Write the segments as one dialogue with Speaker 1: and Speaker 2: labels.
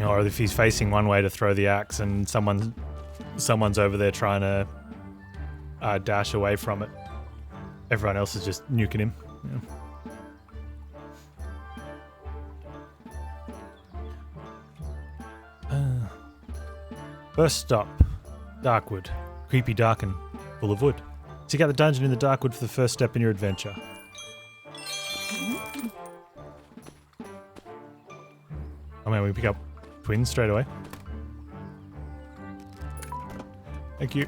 Speaker 1: Or if he's facing one way to throw the axe and someone's over there trying to dash away from it. Everyone else is just nuking him. Yeah. First stop, Darkwood. Creepy, dark, and full of wood. Seek out the dungeon in the Darkwood for the first step in your adventure. Oh man, we pick up twins straight away. Thank you.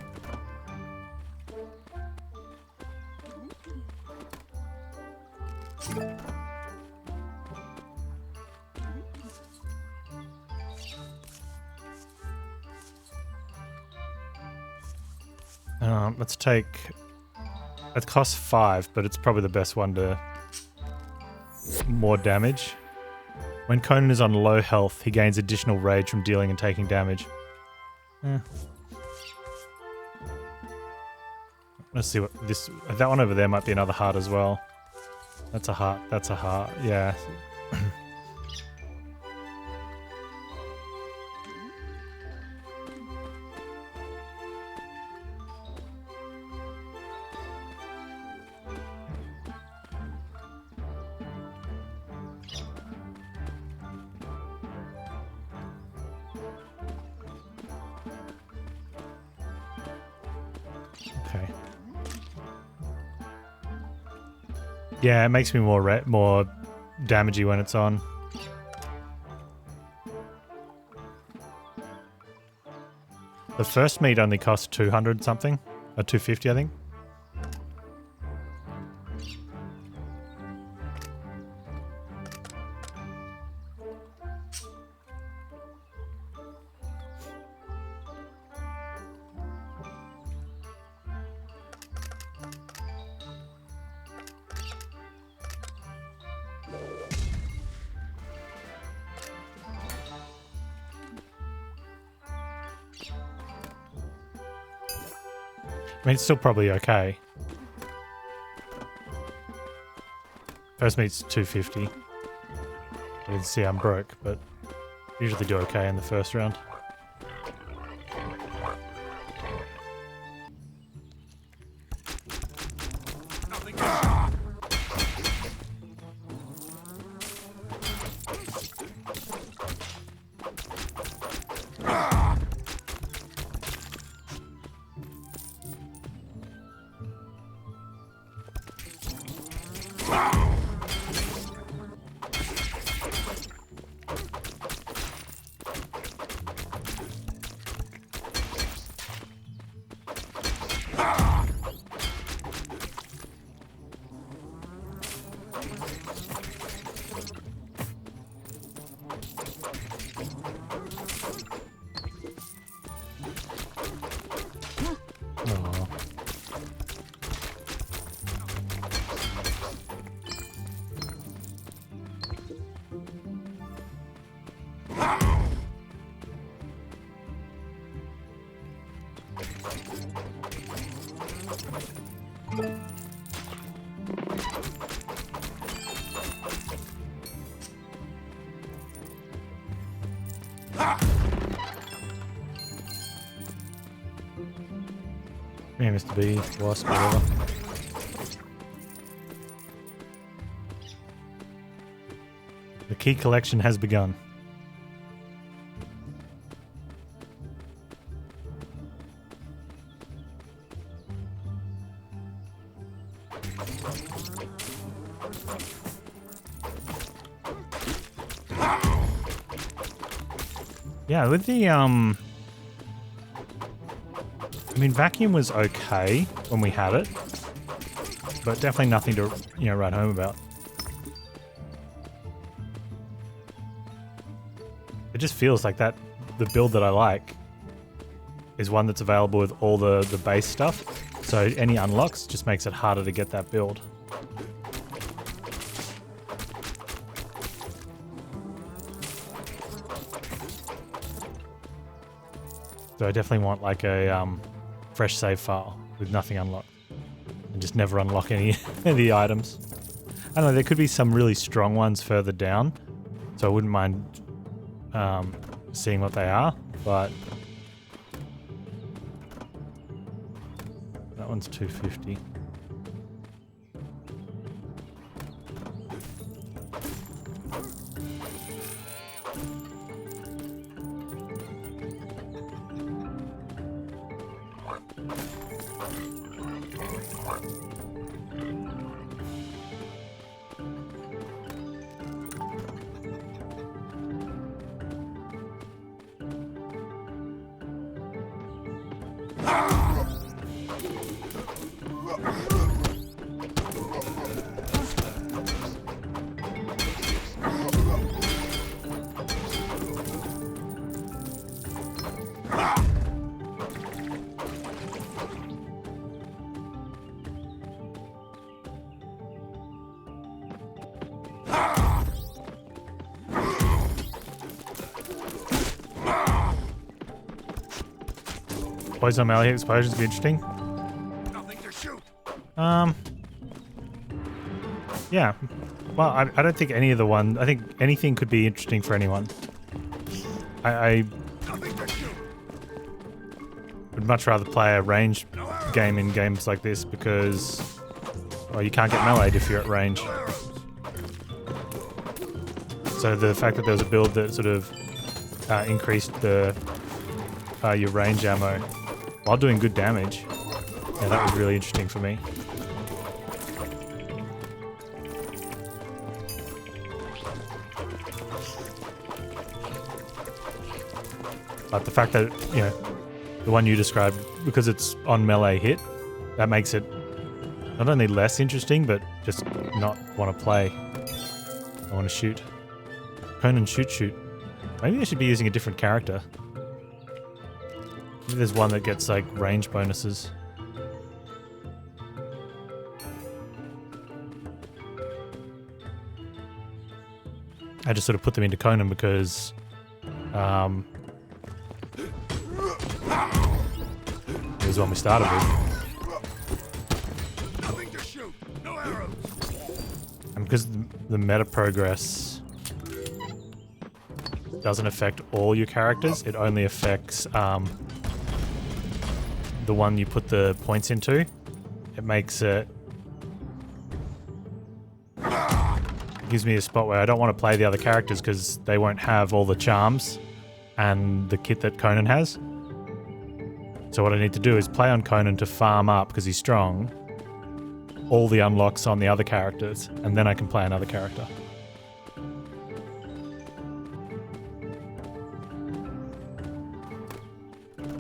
Speaker 1: Let's take... It costs 5, but it's probably the best one to... More damage. When Conan is on low health, he gains additional rage from dealing and taking damage. Let's see what this... That one over there might be another heart as well. That's a heart. That's a heart. Yeah. Okay. Yeah, it makes me more damagey when it's on. The first meat only costs 200 something, or 250 I think. I mean, it's still probably okay. First meat's 250. You can see I'm broke, but usually do okay in the first round. Yeah, Mr. B, Wasp, whatever. The key collection has begun. Yeah, with the I mean, vacuum was okay when we had it, but definitely nothing to, you know, write home about. It just feels like that the build that I like is one that's available with all the base stuff. So any unlocks just makes it harder to get that build. So I definitely want like a fresh save file with nothing unlocked. And just never unlock any of the items. I don't know, there could be some really strong ones further down. So I wouldn't mind seeing what they are, but that one's 250. Poison melee explosions be interesting.
Speaker 2: Nothing to shoot.
Speaker 1: Yeah. Well, I don't think any of the one. I think anything could be interesting for anyone. I
Speaker 2: Nothing to shoot.
Speaker 1: would much rather play a ranged game in games like this because, well, you can't get meleeed if you're at range.
Speaker 2: No arrows.
Speaker 1: So the fact that there was a build that sort of increased the your range ammo while doing good damage, yeah, that was really interesting for me. But the fact that, you know, the one you described, because it's on melee hit, that makes it not only less interesting, but just not want to play. I want to shoot. Conan shoot. Maybe I should be using a different character. Maybe there's one that gets like range bonuses. I just sort of put them into Conan because it was the one we started with.
Speaker 2: Nothing to shoot. No arrows.
Speaker 1: And because the meta progress doesn't affect all your characters, it only affects the one you put the points into. It makes it gives me a spot where I don't want to play the other characters because they won't have all the charms and the kit that Conan has. So what I need to do is play on Conan to farm up, because he's strong, all the unlocks on the other characters, and then I can play another character.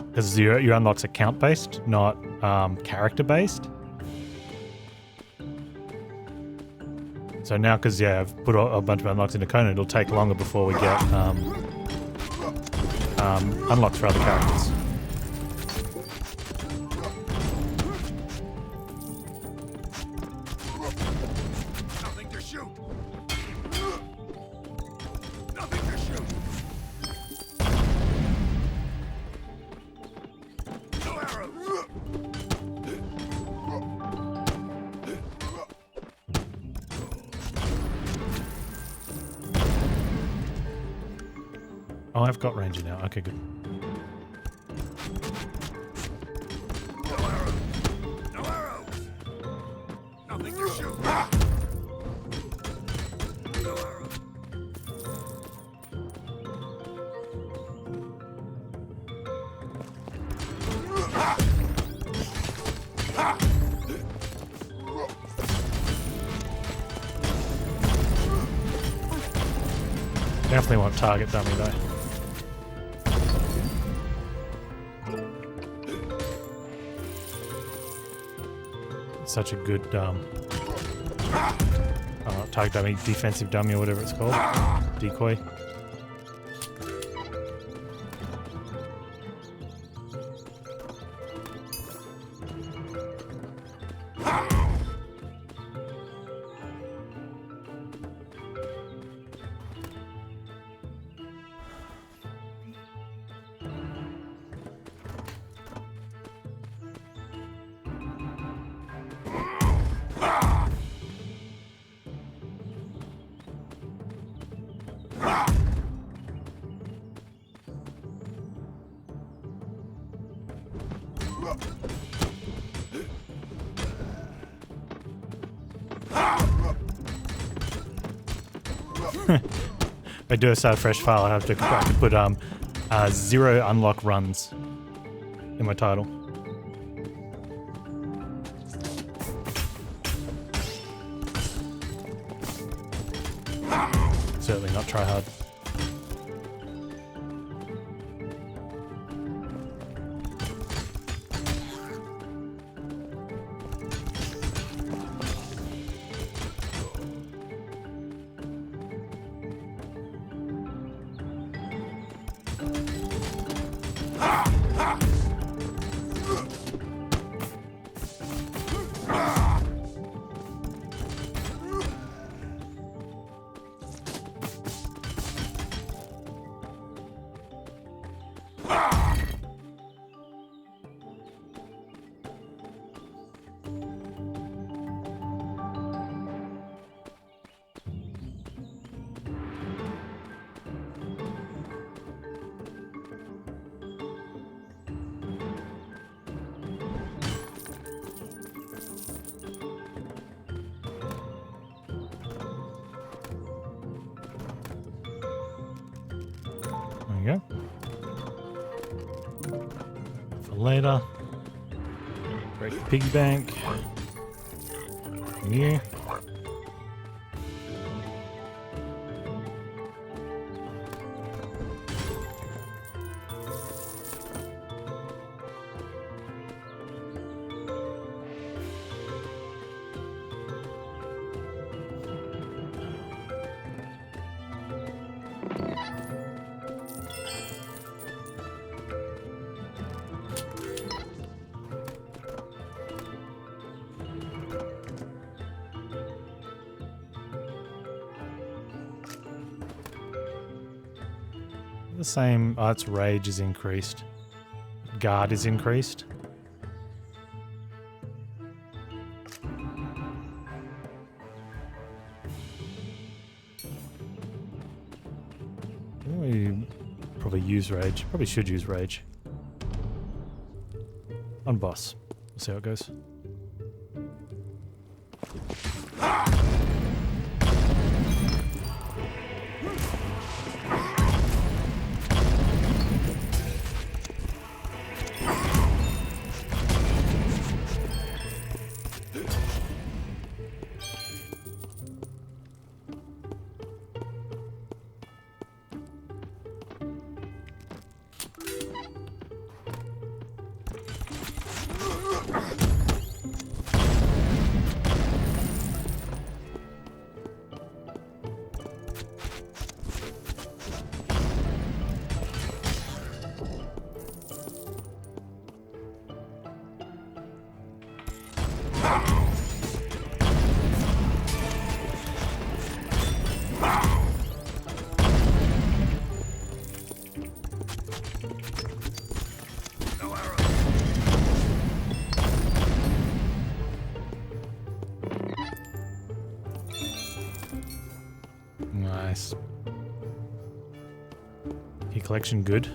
Speaker 1: Because your unlocks are count-based, not character-based. So now, because yeah, I've put a bunch of unlocks into Conan, it'll take longer before we get unlocks for other characters.
Speaker 2: Nothing to shoot. Nothing to shoot. No arrows.
Speaker 1: Oh, I've got ranger now. Okay, good.
Speaker 2: No arrows. No arrows. Nothing to shoot. No arrows.
Speaker 1: Definitely want target dummy though. Such a good target dummy, defensive dummy, or whatever it's called. Decoy. If I do a start fresh file, I have to put 0 unlock runs in my title. Certainly not try hard. There we go. For later. Break the piggy bank. Yeah. The same. Oh, its rage is increased. Guard is increased. We probably use rage. Probably should use rage. On boss. We'll see how it goes. Nice. Key collection good.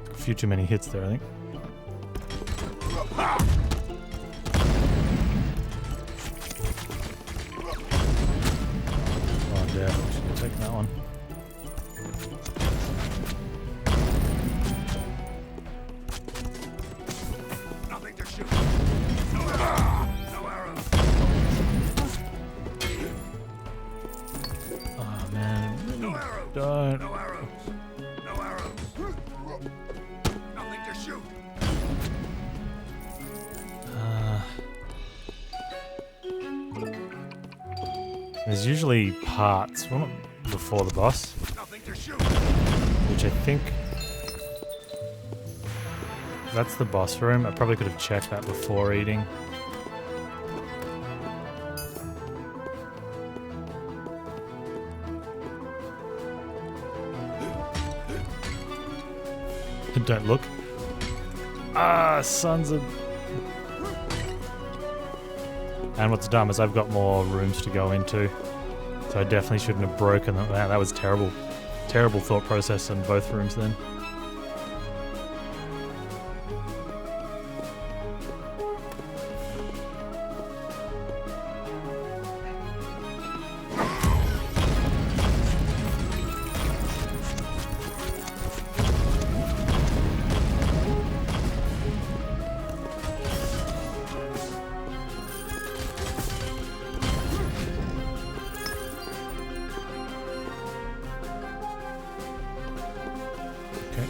Speaker 1: A few too many hits there, I think. Oh, damn. Should have taken that one.
Speaker 2: Nothing to shoot.
Speaker 1: There's usually parts before the boss,
Speaker 2: Nothing to shoot.
Speaker 1: which I think that's the boss room. I probably could have checked that before eating. Don't look. Ah, sons of... And what's dumb is I've got more rooms to go into. So I definitely shouldn't have broken them. Man, that was terrible. Terrible thought process in both rooms then. Okay.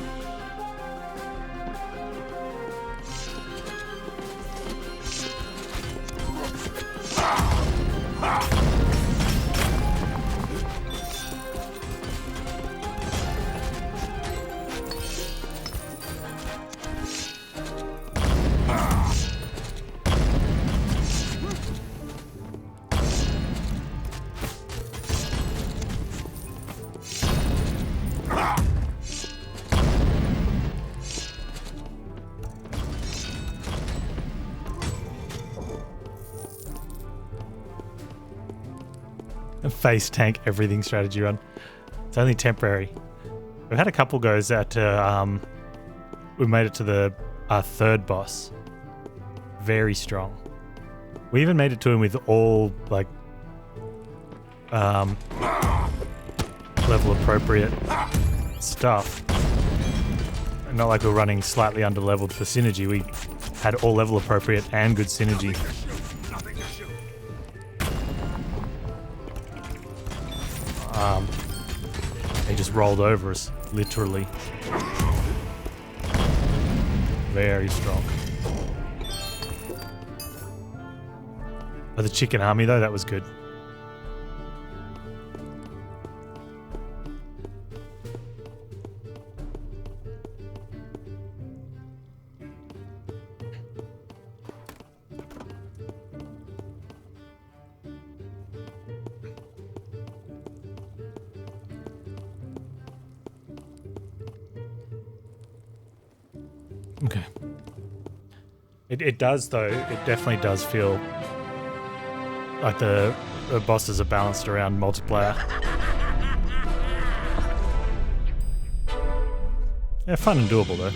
Speaker 1: A face tank everything strategy run. It's only temporary. We've had a couple goes at we made it to the third boss. Very strong. We even made it to him with all like level appropriate stuff. Not like we're running slightly under leveled for synergy. We had all level appropriate and good synergy.
Speaker 2: Nothing to shoot.
Speaker 1: They just rolled over us, literally. Very strong. Oh, the chicken army though, that was good. Okay. It does though, it definitely does feel like the bosses are balanced around multiplayer. Yeah, fun and doable though.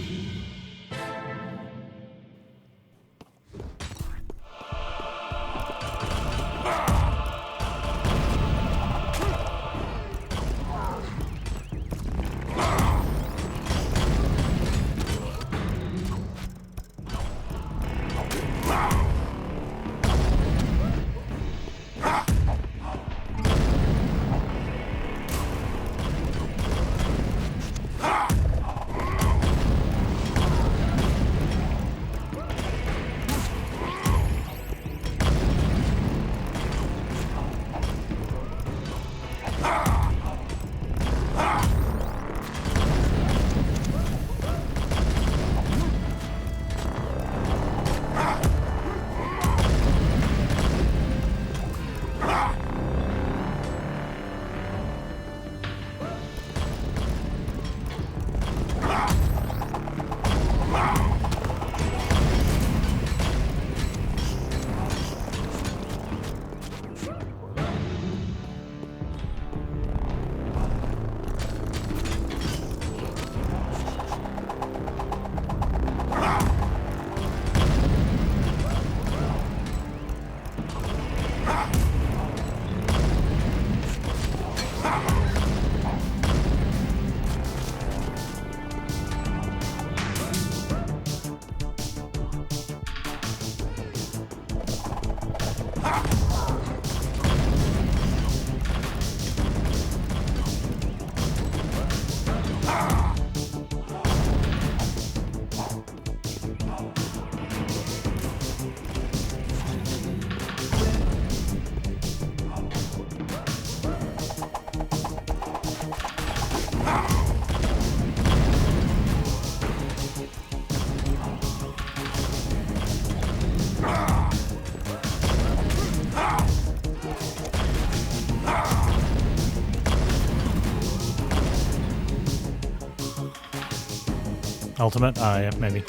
Speaker 1: Ultimate? Oh yeah, maybe.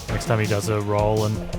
Speaker 1: Next time he does a roll and...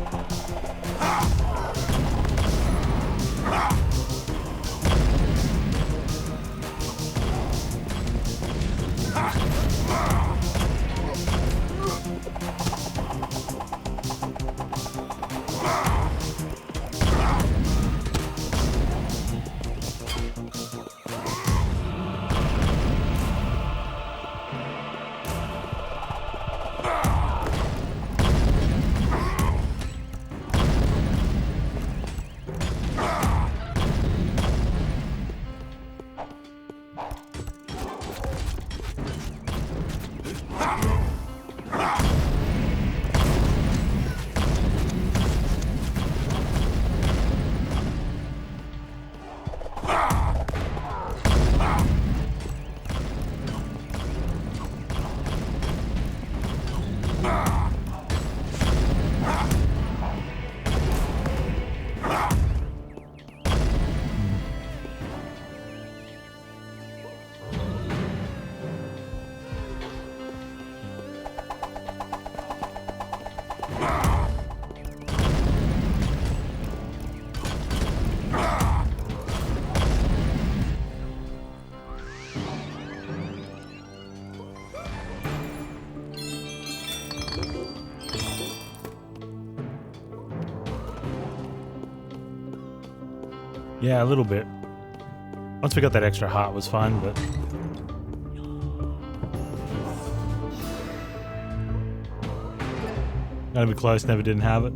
Speaker 1: Yeah, a little bit. Once we got that extra heart, it was fine, but... Gotta be close, never didn't have it.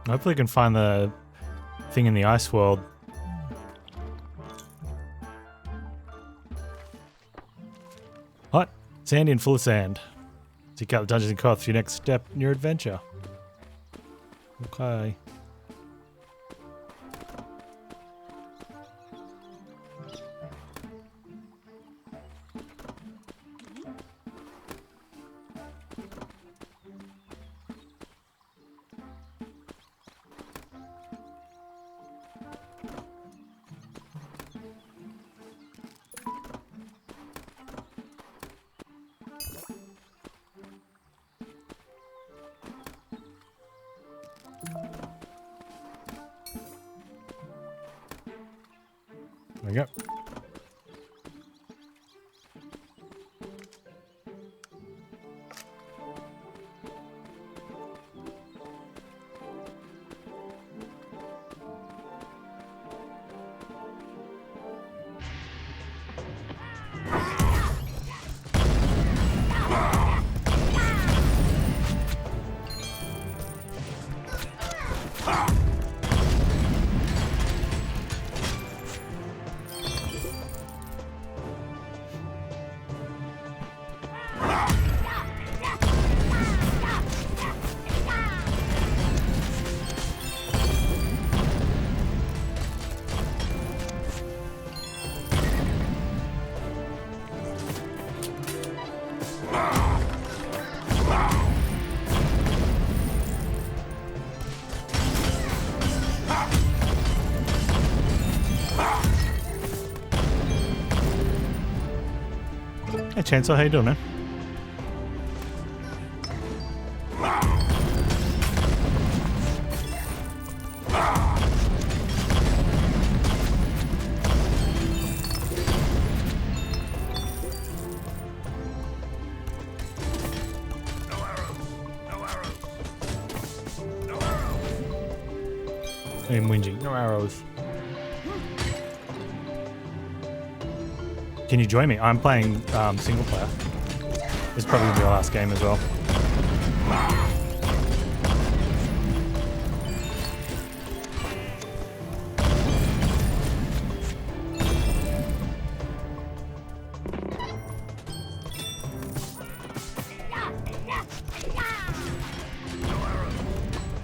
Speaker 1: Hopefully I can find the thing in the ice world. Hot, sandy and full of sand. Seek out the dungeons and Koth for your next step in your adventure. Okay. There we go. Hey Chainsaw, how you doing, man? I'm whinging. No arrows. Can you join me? I'm playing single player. It's probably gonna be our last game as well.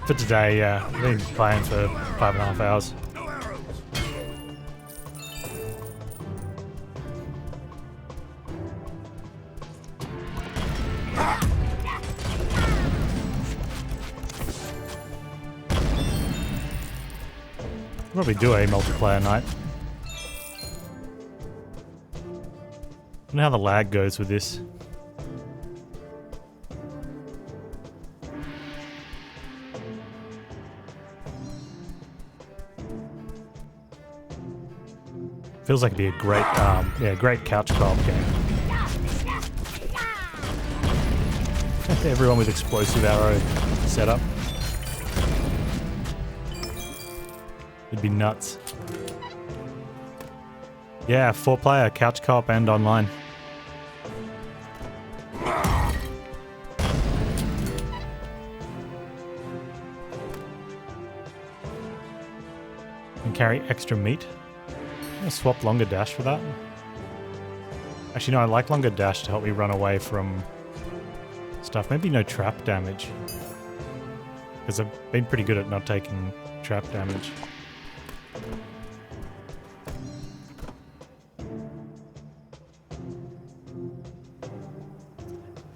Speaker 1: For today, yeah. I've been playing for 5.5 hours. Probably do a multiplayer night. I don't know how the lag goes with this. Feels like it'd be a great, great couch co-op game. Everyone with explosive arrow setup. It'd be nuts. Yeah, 4-player couch co-op and online. And carry extra meat. I'll swap longer dash for that. Actually, no, I like longer dash to help me run away from stuff. Maybe no trap damage. Because I've been pretty good at not taking trap damage.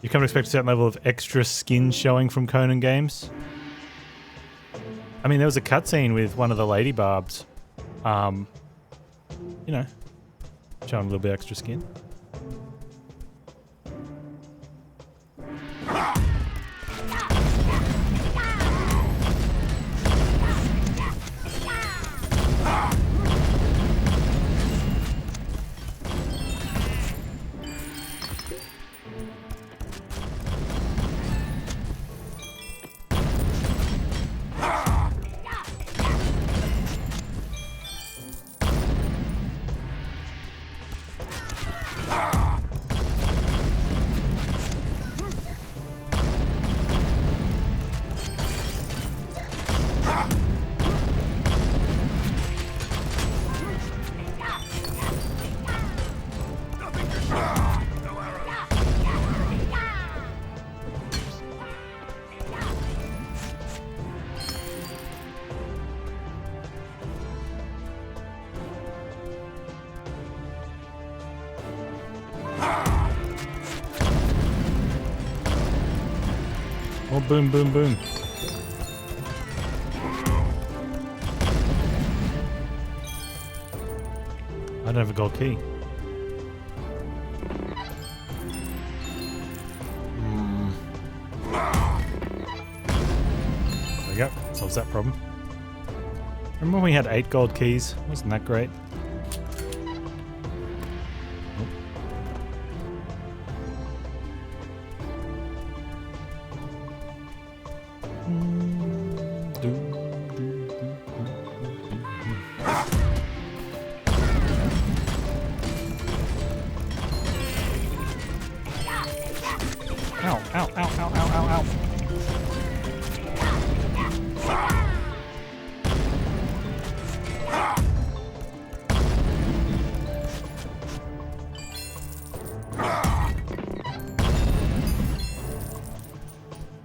Speaker 1: You come to expect a certain level of extra skin showing from Conan games. I mean, there was a cutscene with one of the lady barbs. You know, showing a little bit extra skin. Oh, boom, boom, boom. I don't have a gold key. There we go. Solves that problem. Remember when we had 8 gold keys? Wasn't that great? Ow, ow, ow, ow, ow, ow, ow.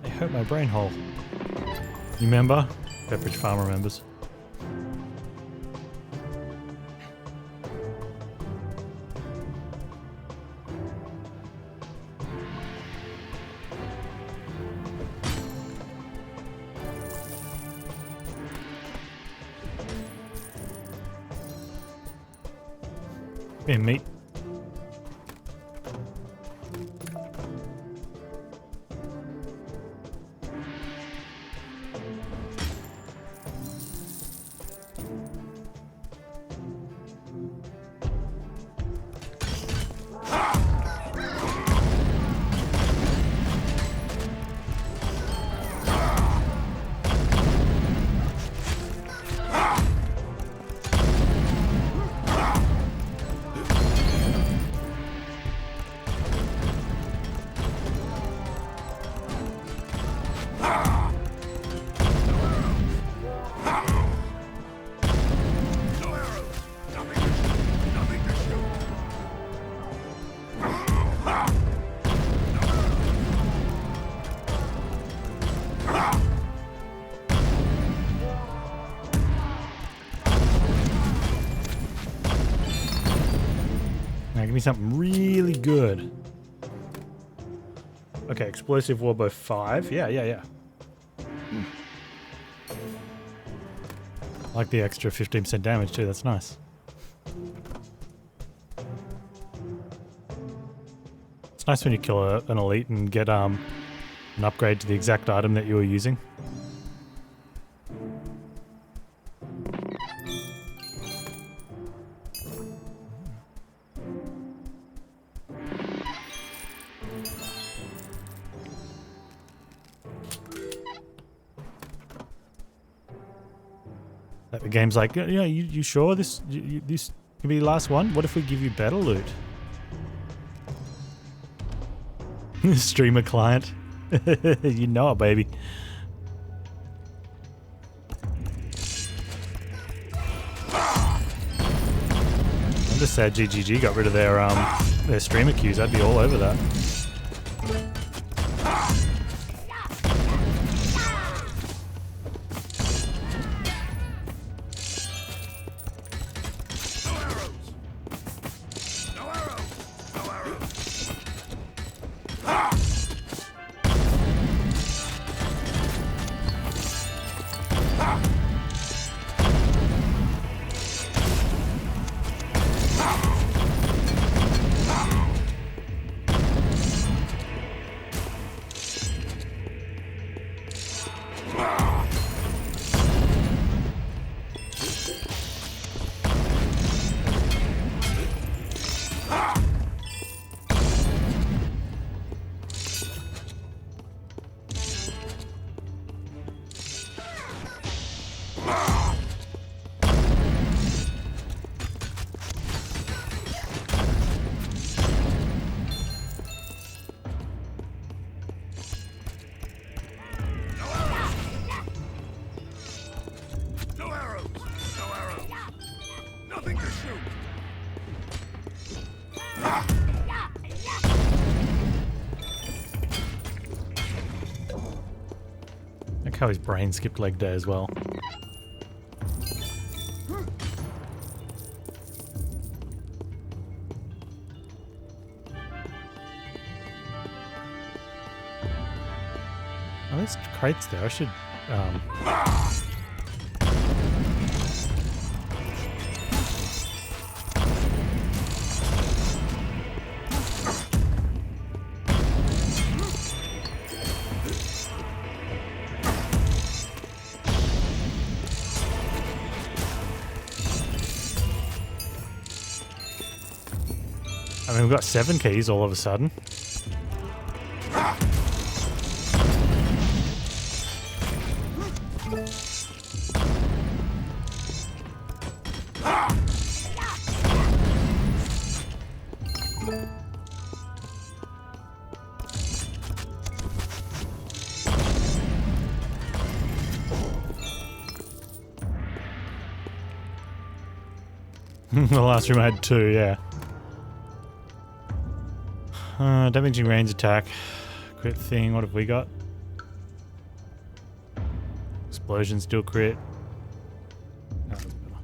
Speaker 1: They hurt my brain hole. You remember? Pepperidge Farm remembers. And meat. Now give me something really good. Okay, explosive warbow 5. Yeah. I like the extra 15% damage too, that's nice. It's nice when you kill an elite and get an upgrade to the exact item that you were using. Like the game's like, yeah, you sure this can be the last one? What if we give you better loot? Streamer client. You know it, baby. I'm just sad GGG got rid of their streamer queues. I'd be all over that. Look how his brain skipped leg day as well. Oh, there's crates there. I should I mean, we've got 7 keys all of a sudden. The last room I had 2, yeah. Damaging range attack. Crit thing, what have we got? Explosion still crit. That was better.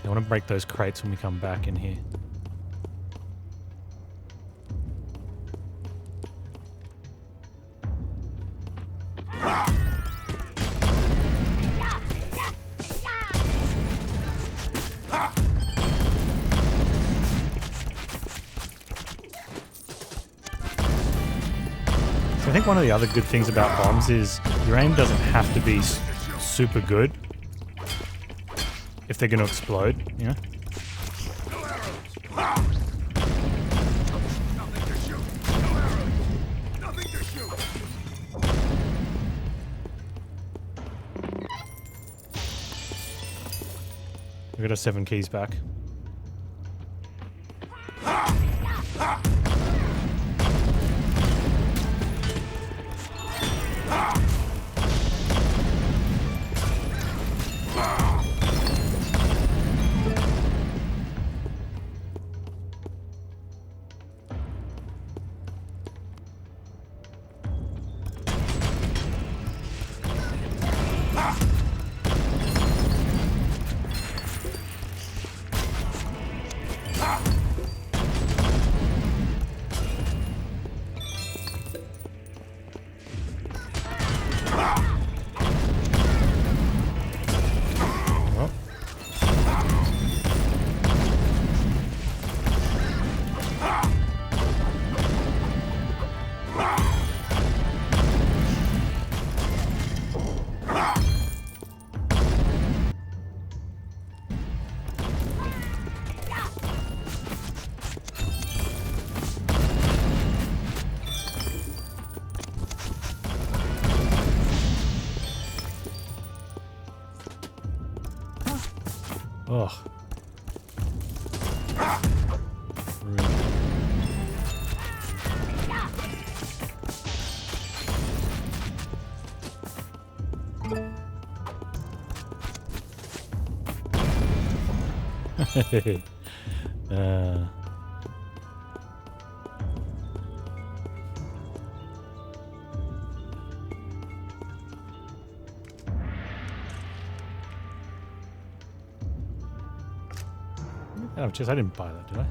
Speaker 1: I want to break those crates when we come back in here. I think one of the other good things about bombs is your aim doesn't have to be super good if they're going to explode, you know? We got our 7 keys back. uh, oh, just I didn't buy that, did I?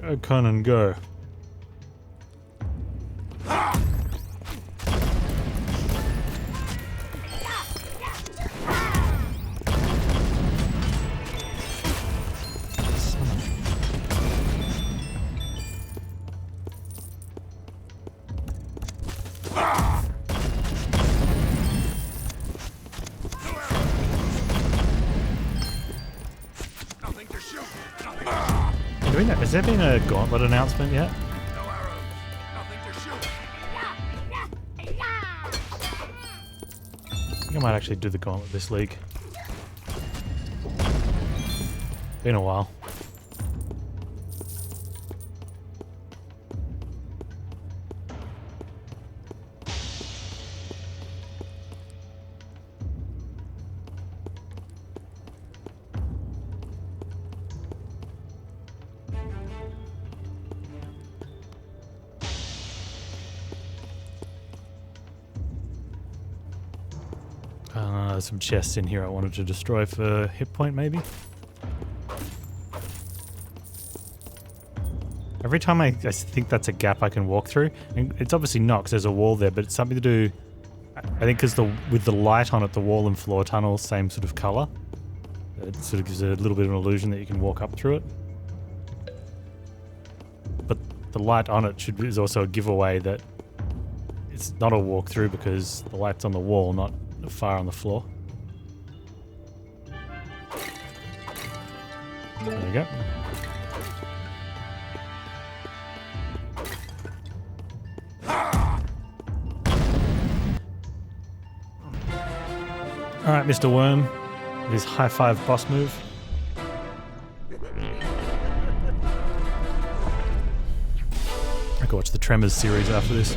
Speaker 1: Go, Conan, go.
Speaker 2: Nothing to shoot. Nothing.
Speaker 1: Has there been a gauntlet announcement yet?
Speaker 2: No arrows. Nothing to shoot.
Speaker 1: I think I might actually do the gauntlet this league. Been a while. There's some chests in here I wanted to destroy for hit point, maybe? Every time I think that's a gap I can walk through, and it's obviously not because there's a wall there, but it's something to do, I think because with the light on it, the wall and floor tunnel, same sort of colour. It sort of gives a little bit of an illusion that you can walk up through it. But the light on it is also a giveaway that it's not a walkthrough because the light's on the wall, not far on the floor. There we go. Alright, Mr. Worm, with his high five boss move. I could watch the Tremors series after this.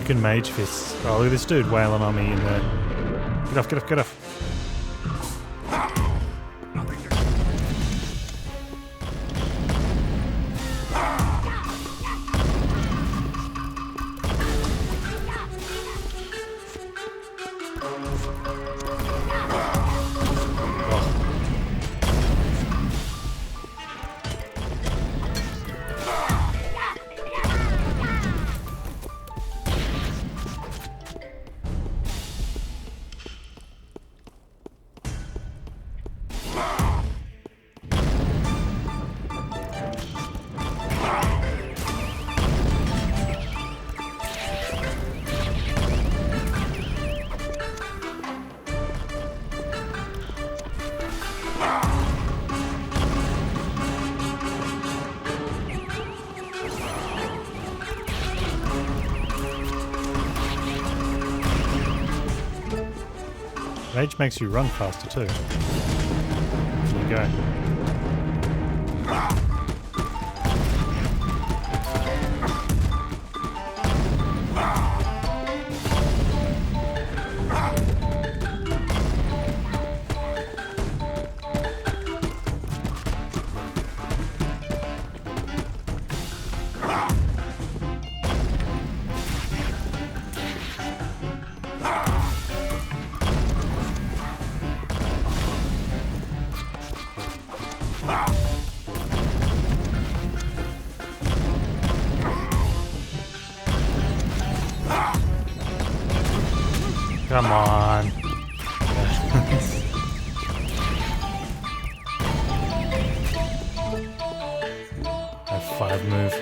Speaker 1: Freaking mage fists. Oh, look at this dude wailing on me in there. Get off, get off, get off. Rage makes you run faster too. There you go. Come on. F5 move.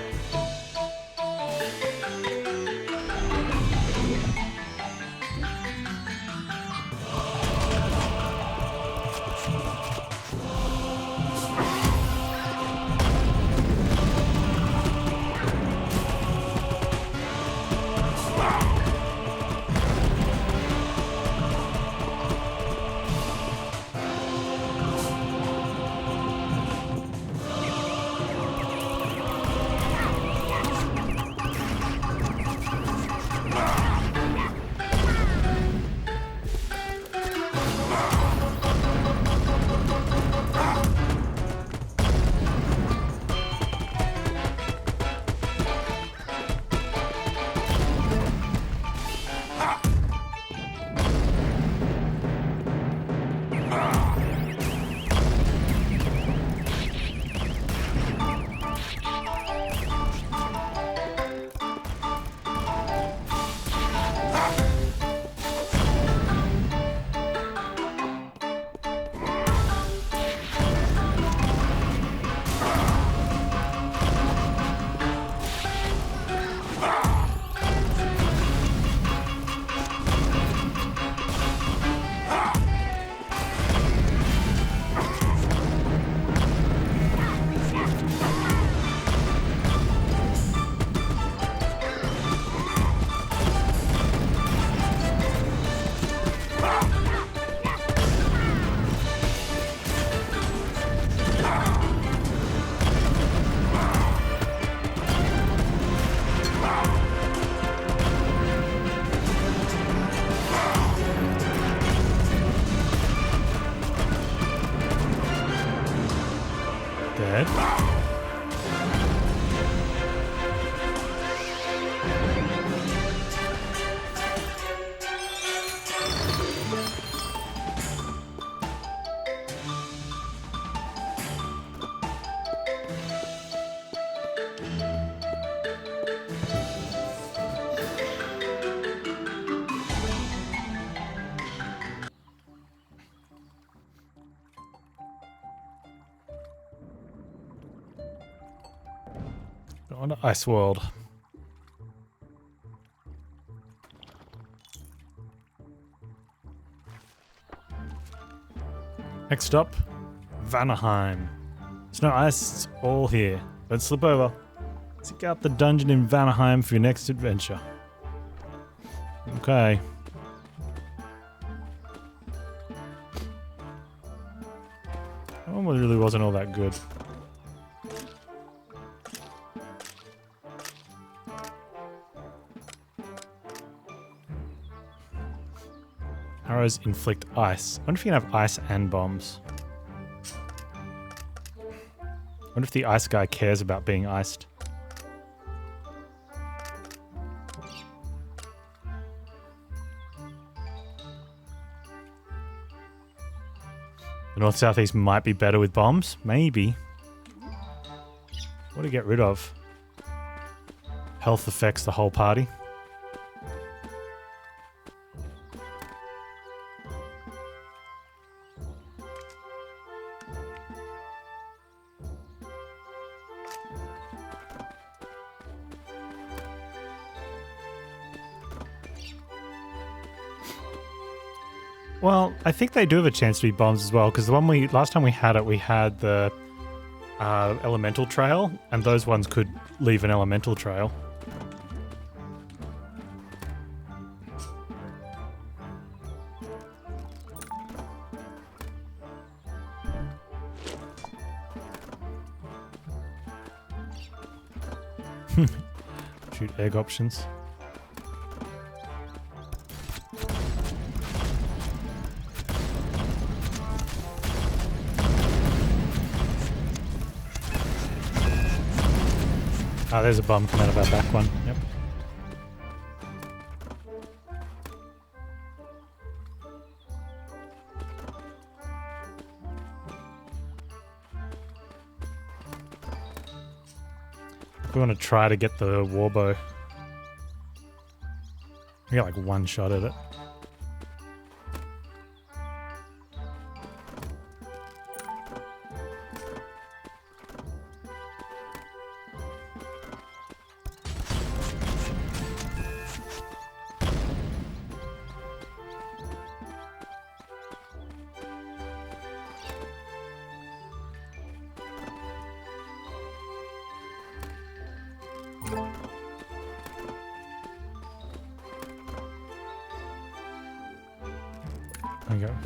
Speaker 1: Dead. On to Ice World. Next stop, Vanaheim. There's no ice, it's all here. Don't slip over. Seek out the dungeon in Vanaheim for your next adventure. Okay. That one really wasn't all that good. Arrows inflict ice. I wonder if you can have ice and bombs. I wonder if the ice guy cares about being iced. The north southeast might be better with bombs. Maybe. What to get rid of? Health affects the whole party. Well, I think they do have a chance to be bombs as well, because the one last time we had the elemental trail, and those ones could leave an elemental trail. Shoot egg options. Ah, there's a bomb coming out of our back one. Yep. We want to try to get the warbow. We got like one shot at it. There you go.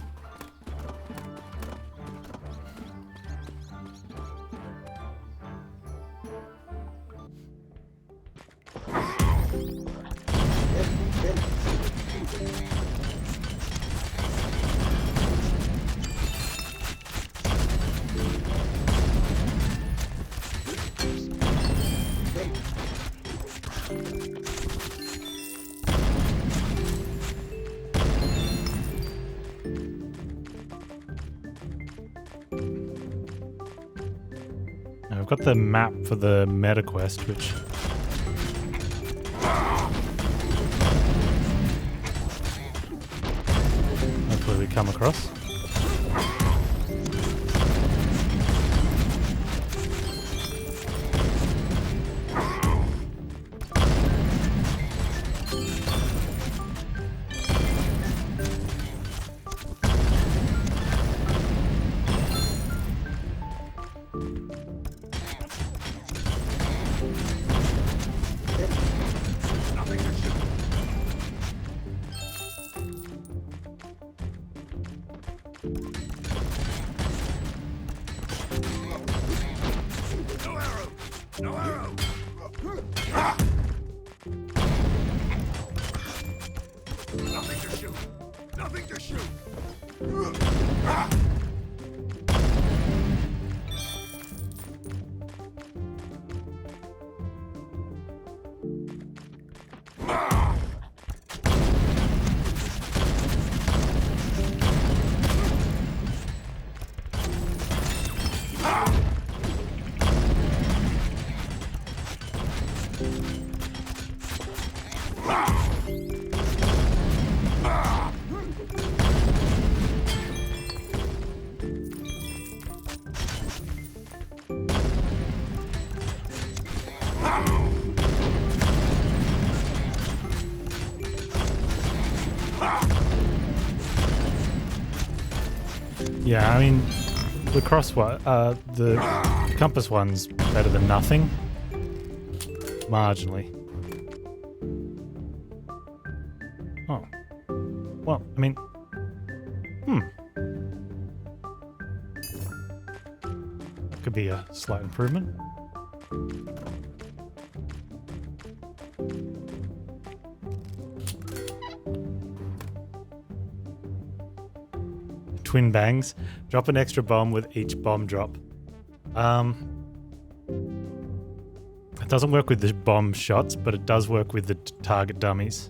Speaker 1: I've got the map for the meta quest, which hopefully we come across.
Speaker 2: Nothing to shoot. No arrow. No arrow. Nothing to shoot. Nothing to shoot.
Speaker 1: Yeah, I mean, the cross one, the compass one's better than nothing. Marginally. Oh. Well, I mean, that could be a slight improvement. Twin bangs. Drop an extra bomb with each bomb drop. It doesn't work with the bomb shots, but it does work with the target dummies.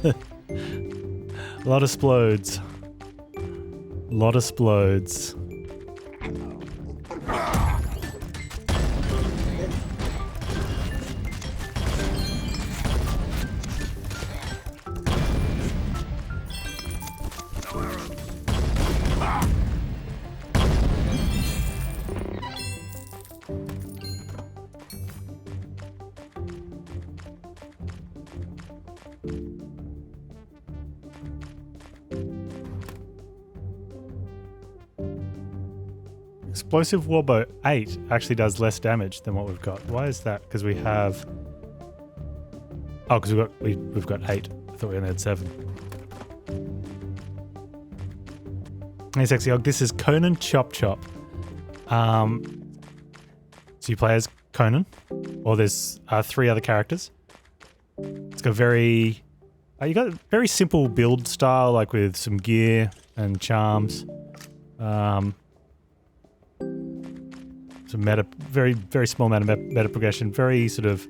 Speaker 1: A lot of splodes. A lot of splodes. Explosive Warbow 8 actually does less damage than what we've got. Why is that? Because we have... Oh, because we've got 8. I thought we only had 7. Hey, Sexy Hog, this is Conan Chop Chop. So you play as Conan, or there's 3 other characters. It's got very... you got a very simple build style, like with some gear and charms. Some meta, very, very small amount of meta progression. Very sort of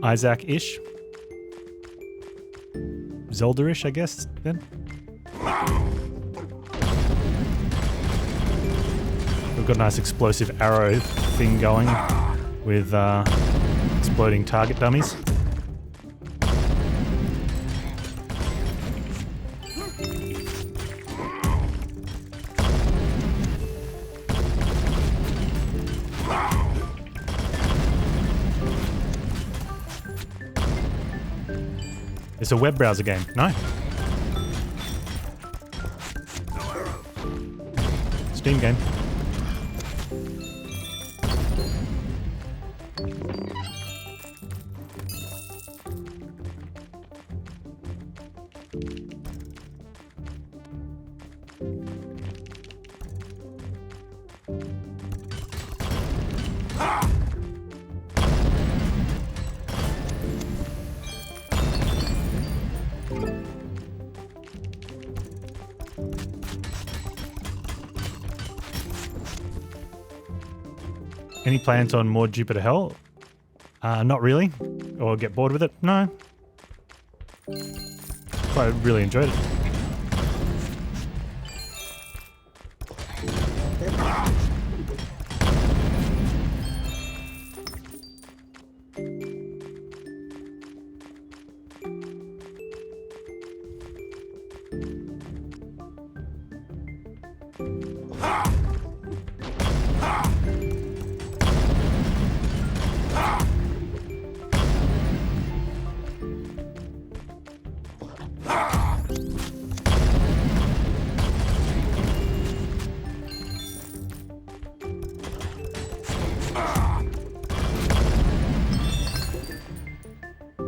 Speaker 1: Isaac-ish. Zelda-ish, I guess, then. We've got a nice explosive arrow thing going with exploding target dummies. It's a web browser game. No. Steam game. Any plans on more Jupiter Hell? Not really. Or get bored with it? No. I really enjoyed it.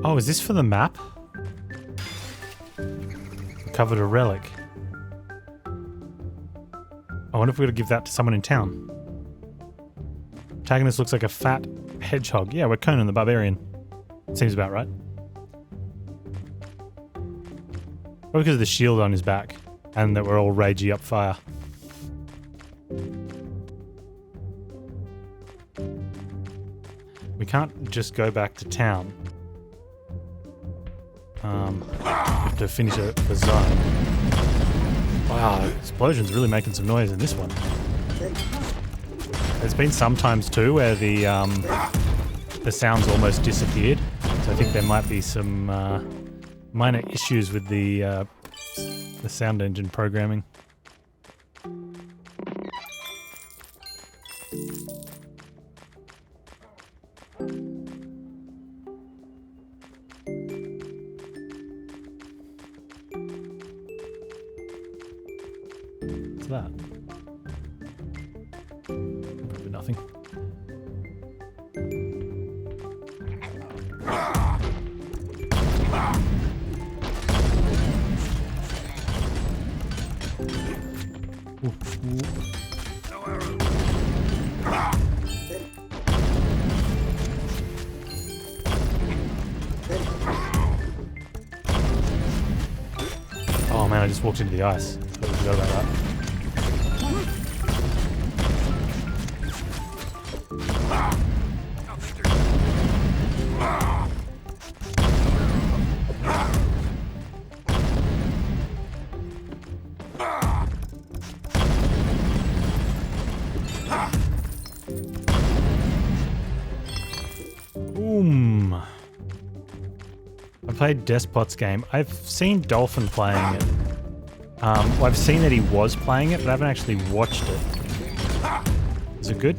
Speaker 1: Oh, is this for the map? Recovered a relic. I wonder if we're going to give that to someone in town. Protagonist looks like a fat hedgehog. Yeah, we're Conan the Barbarian. Seems about right. Probably because of the shield on his back and that we're all ragey up fire. We can't just go back to town. We have to finish a zone. Wow, explosion's really making some noise in this one. There's been some times too where the sound's almost disappeared. So I think there might be some minor issues with the sound engine programming. What's that? Probably nothing. Oh man, I just walked into the ice. Totally forgot about that. I played Despot's game. I've seen Dolphin playing it. Well, I've seen that he was playing it, but I haven't actually watched it. Is it good?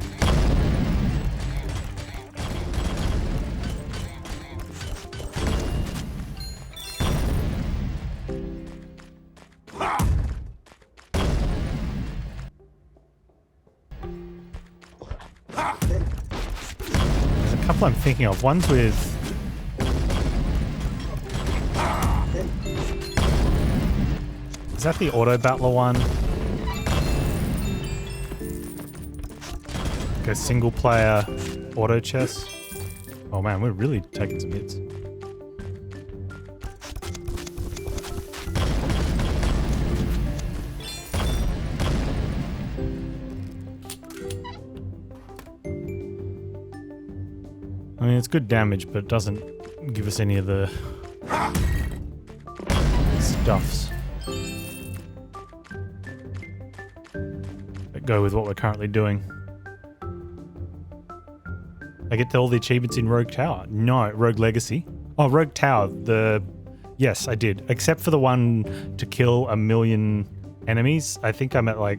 Speaker 1: There's a couple I'm thinking of. One's with... Is that the auto battler one? Like a single player auto chess? Oh man, we're really taking some hits. it's good damage, but it doesn't give us any of the stuffs that go with what we're currently doing. I get all the achievements in Rogue Tower. No, Rogue Legacy. Oh, Rogue Tower. Yes, I did. Except for the one to kill 1 million enemies. I think I'm at like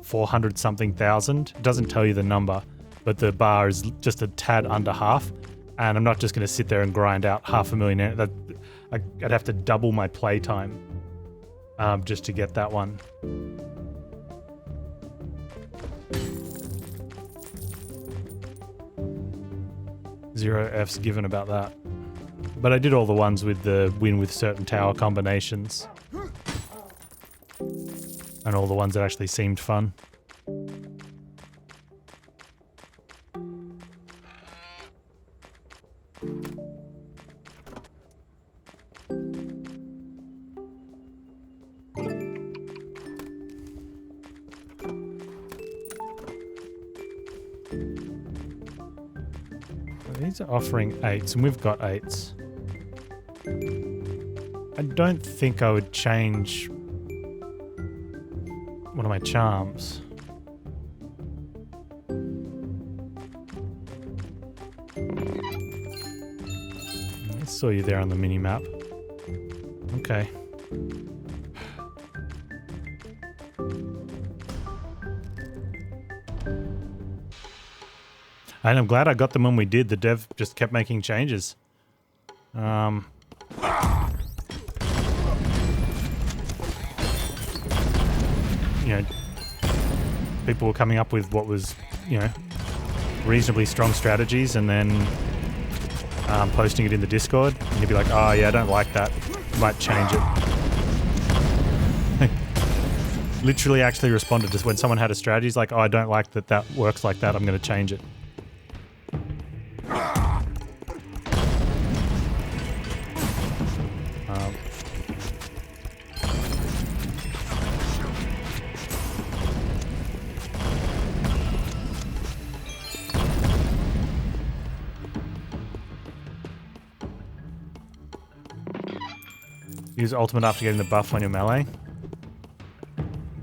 Speaker 1: 400 something thousand. It doesn't tell you the number, but the bar is just a tad under half. And I'm not just going to sit there and grind out 500,000. I'd have to double my playtime just to get that one. Zero F's given about that. But I did all the ones with the win with certain tower combinations. And all the ones that actually seemed fun. These are offering 8s, and we've got 8s. I don't think I would change one of my charms. I saw you there on the mini-map. Okay. And I'm glad I got them when we did. The dev just kept making changes. You know, people were coming up with what was, you know, reasonably strong strategies and then posting it in the Discord. And you'd be like, oh yeah, I don't like that. Might change it. Literally actually responded to when someone had a strategy. It's like, oh, I don't like that that works like that. I'm going to change it. Use ultimate after getting the buff on your melee.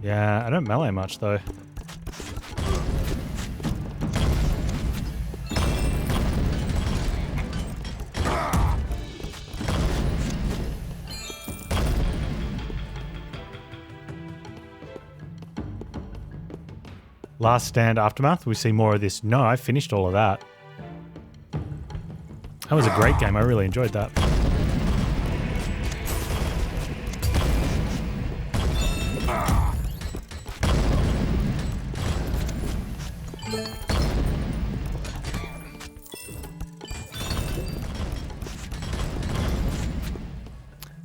Speaker 1: Yeah, I don't melee much though. Last Stand Aftermath, we see more of this. No, I finished all of that. That was a great game, I really enjoyed that.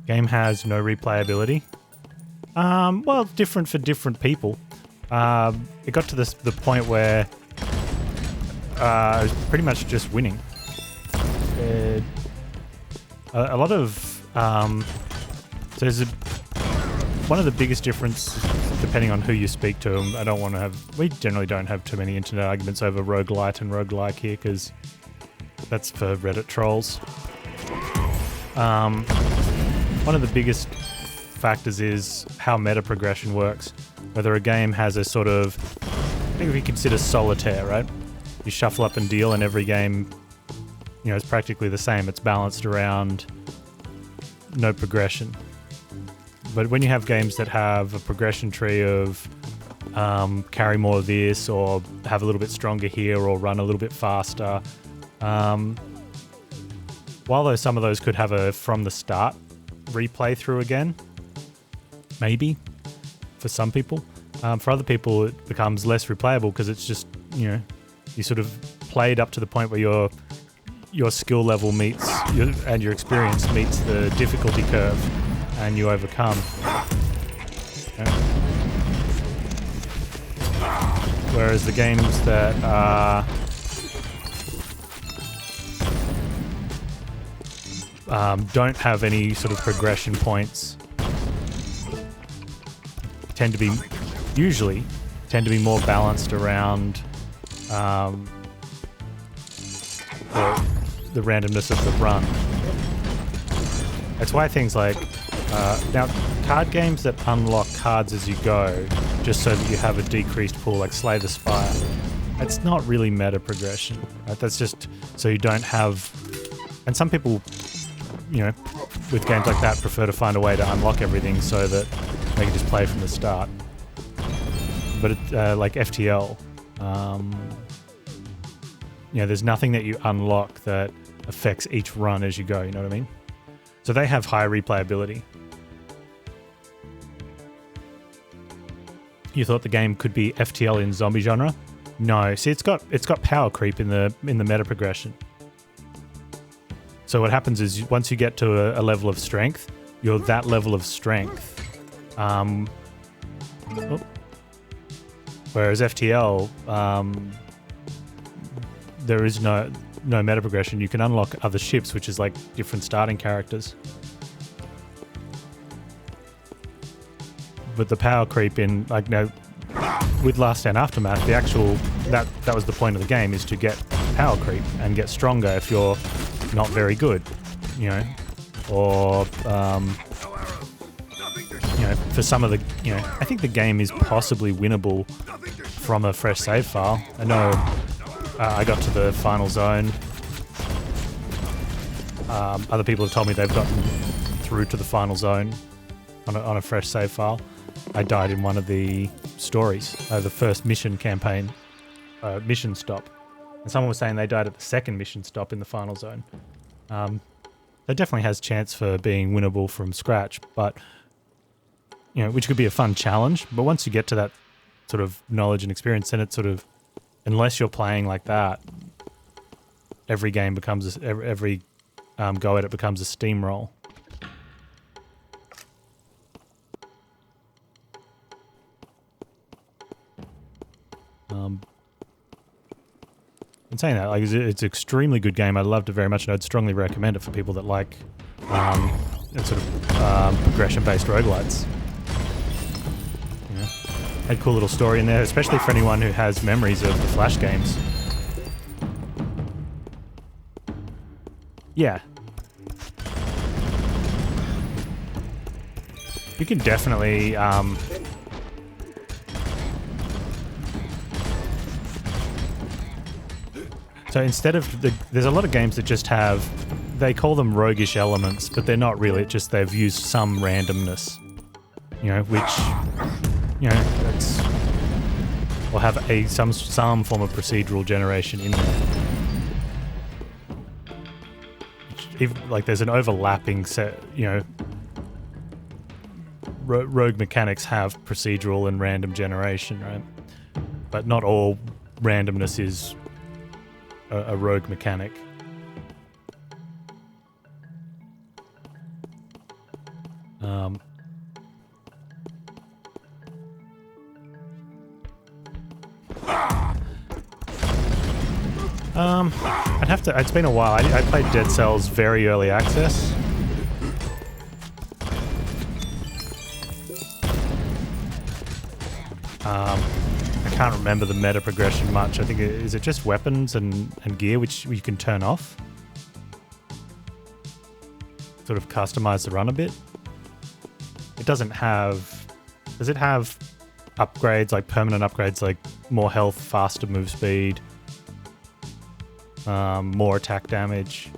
Speaker 1: Game has no replayability. Well, it's different for different people. It got to the point where I was pretty much just winning. A lot of so there's one of the biggest differences depending on who you speak to. I don't want to have. We generally don't have too many internet arguments over roguelite and roguelike here because that's for Reddit trolls. One of the biggest factors is how meta progression works. Whether a game has a sort of, I think if you consider solitaire, right? You shuffle up and deal, and every game, you know, is practically the same. It's balanced around no progression. But when you have games that have a progression tree of carry more of this, or have a little bit stronger here, or run a little bit faster, while though some of those could have a from the start replay through again, maybe for some people. For other people, it becomes less replayable because it's just, you know, you sort of played up to the point where your skill level meets and your experience meets the difficulty curve, and you overcome. Okay. Whereas the games that are don't have any sort of progression points tend to be more balanced around the randomness of the run. That's why things like now card games that unlock cards as you go, just so that you have a decreased pool, like Slay the Spire. It's not really meta progression. Right? That's just so you don't have. And some people, you know, with games like that, prefer to find a way to unlock everything so that they can just play from the start. But like FTL, you know, there's nothing that you unlock that affects each run as you go. You know what I mean? So they have high replayability. You thought the game could be FTL in zombie genre? No. See, it's got power creep in the meta progression. So what happens is once you get to a level of strength, you're that level of strength. Whereas FTL, there is no meta progression. You can unlock other ships, which is like different starting characters. But the power creep in, like, now with Last Stand Aftermath, the actual that was the point of the game, is to get power creep and get stronger if you're not very good, you know, or you know, for some of the, you know, I think the game is possibly winnable from a fresh save file. I know I got to the final zone. Other people have told me they've gotten through to the final zone on a fresh save file. I died in one of the stories, the first mission campaign, mission stop. And someone was saying they died at the second mission stop in the final zone. That definitely has chance for being winnable from scratch, but, you know, which could be a fun challenge. But once you get to that sort of knowledge and experience, then it's sort of, unless you're playing like that, every game becomes, every go at it becomes a steamroll. In saying that, like, it's an extremely good game. I loved it very much, and I'd strongly recommend it for people that like sort of progression-based roguelites. Yeah. Had a cool little story in there, especially for anyone who has memories of the Flash games. Yeah. You can definitely so instead of there's a lot of games that just have, they call them roguish elements, but they're not really, it's just they've used some randomness, you know, which, you know, that's, or have some form of procedural generation in there. Like there's an overlapping set, you know, rogue mechanics have procedural and random generation, right? But not all randomness is a rogue mechanic. I'd have to, it's been a while. I played Dead Cells very early access. I can't remember the meta progression much. I think is it just weapons and gear which you can turn off? Sort of customize the run a bit. It doesn't have... Does it have upgrades, like permanent upgrades, like more health, faster move speed, more attack damage?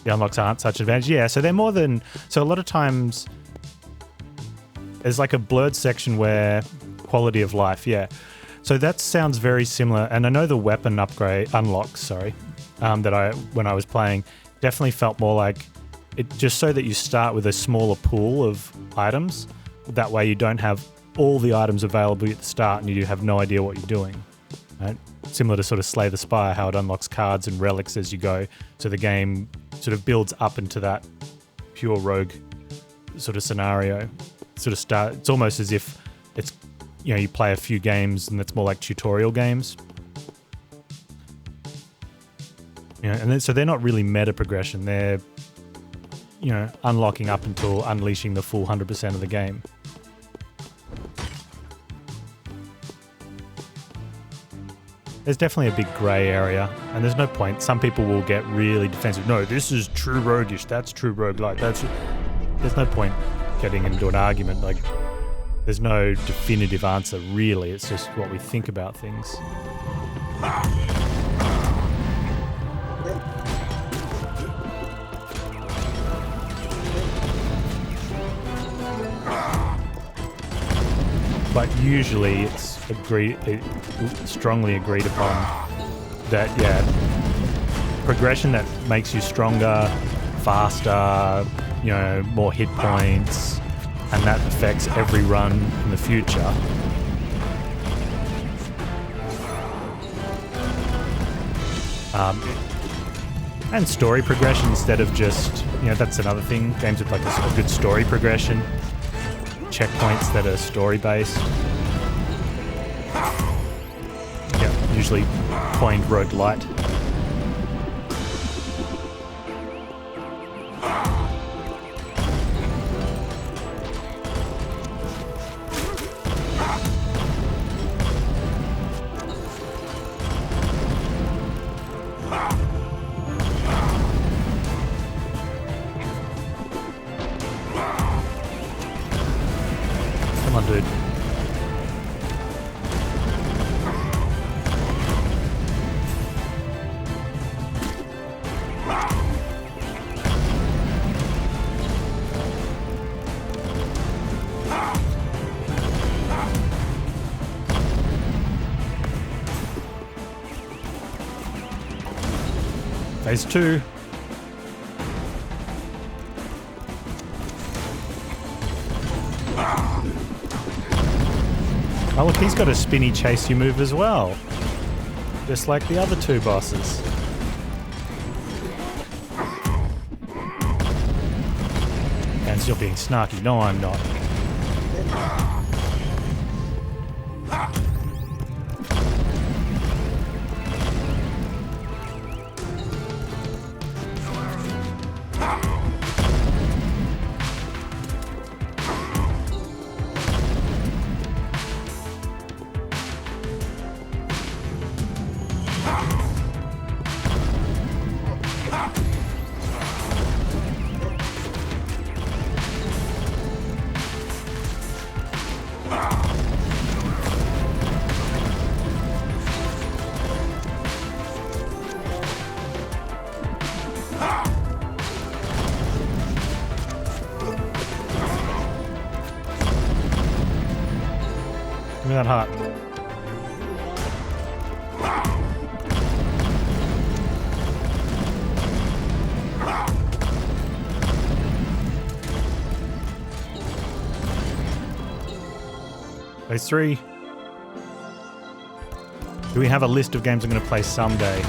Speaker 1: The unlocks aren't such advantage. Yeah, so they're more than... So a lot of times there's like a blurred section where quality of life, yeah. So that sounds very similar. And I know the weapon upgrade unlocks, sorry, that when I was playing, definitely felt more like it, just so that you start with a smaller pool of items. That way you don't have all the items available at the start and you have no idea what you're doing. Right? Similar to sort of Slay the Spire, how it unlocks cards and relics as you go. So the game sort of builds up into that pure rogue sort of scenario. It's almost as if it's, you know, you play a few games and it's more like tutorial games. You know, and then, so they're not really meta progression. They're, you know, unlocking up until unleashing the full 100% of the game. There's definitely a big grey area, and there's no point. Some people will get really defensive. No, this is true roguish. That's true roguelite. There's no point getting into an argument. Like, there's no definitive answer, really. It's just what we think about things. But usually it's strongly agreed upon that, yeah, progression that makes you stronger, faster, you know, more hit points, and that affects every run in the future. And story progression instead of just, you know, that's another thing. Games with like a good story progression. Checkpoints that are story-based. Yeah, usually coined roguelite. Come on, dude. Phase 2. Oh look, he's got a spinny chase you move as well. Just like the other two bosses. And you're being snarky. No, I'm not. Give me that heart. Phase 3. Do we have a list of games I'm going to play someday?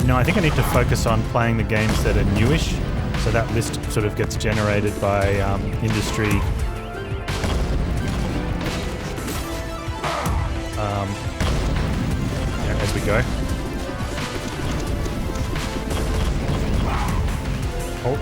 Speaker 1: No, I think I need to focus on playing the games that are newish. So that list sort of gets generated by industry. As we go. Oh.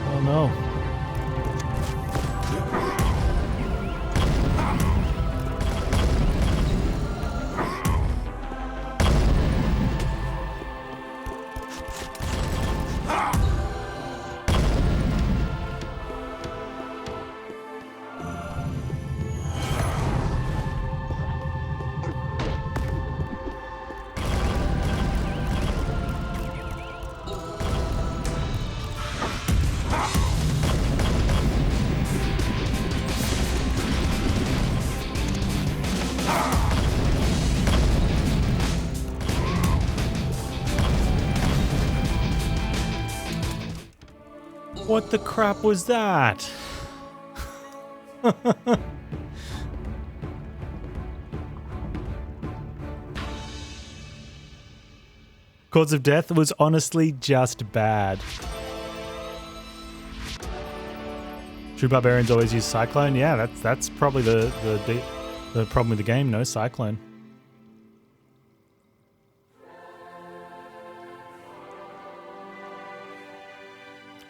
Speaker 1: Oh no. What the crap was that? Cause of Death was honestly just bad. True Barbarians always use Cyclone. Yeah, that's probably the problem with the game. No Cyclone.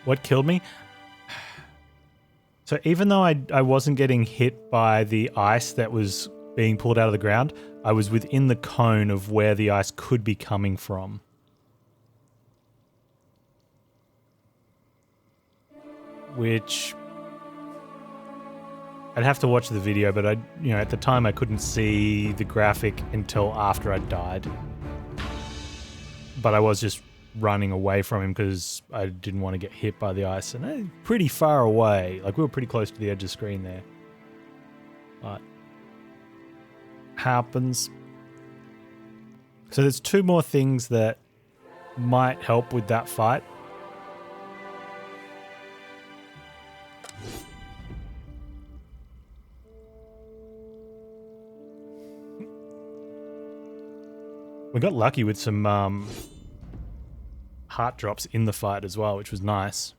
Speaker 1: What killed me? So even though I wasn't getting hit by the ice that was being pulled out of the ground, I was within the cone of where the ice could be coming from. Which I'd have to watch the video, but at the time I couldn't see the graphic until after I died. But I was just running away from him because I didn't want to get hit by the ice, and pretty far away. Like we were pretty close to the edge of the screen there. But happens. So there's two more things that might help with that fight. We got lucky with some heart drops in the fight as well, which was nice.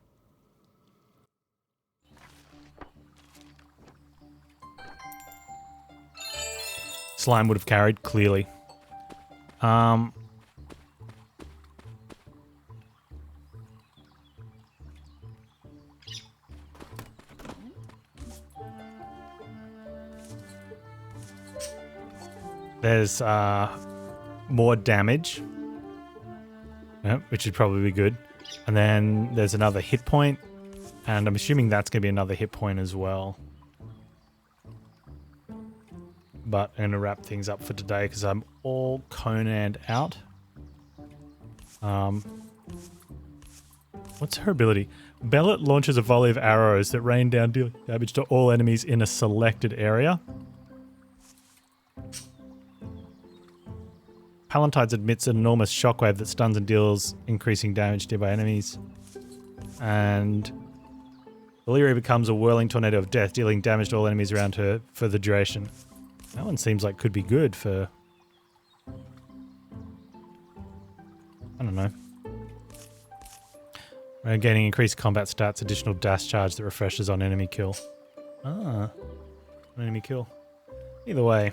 Speaker 1: Slime would have carried, clearly. There's more damage, which would probably be good. And then there's another hit point, and I'm assuming that's going to be another hit point as well. But I'm going to wrap things up for today because I'm all Conan'd out. What's her ability? Bellet launches a volley of arrows that rain down dealing damage to all enemies in a selected area. Pallantides emits an enormous shockwave that stuns and deals increasing damage to nearby enemies. And Valyria becomes a whirling tornado of death, dealing damage to all enemies around her for the duration. That one seems like could be good for... I don't know. We're gaining increased combat stats, additional dash charge that refreshes on enemy kill. Ah, an enemy kill. Either way,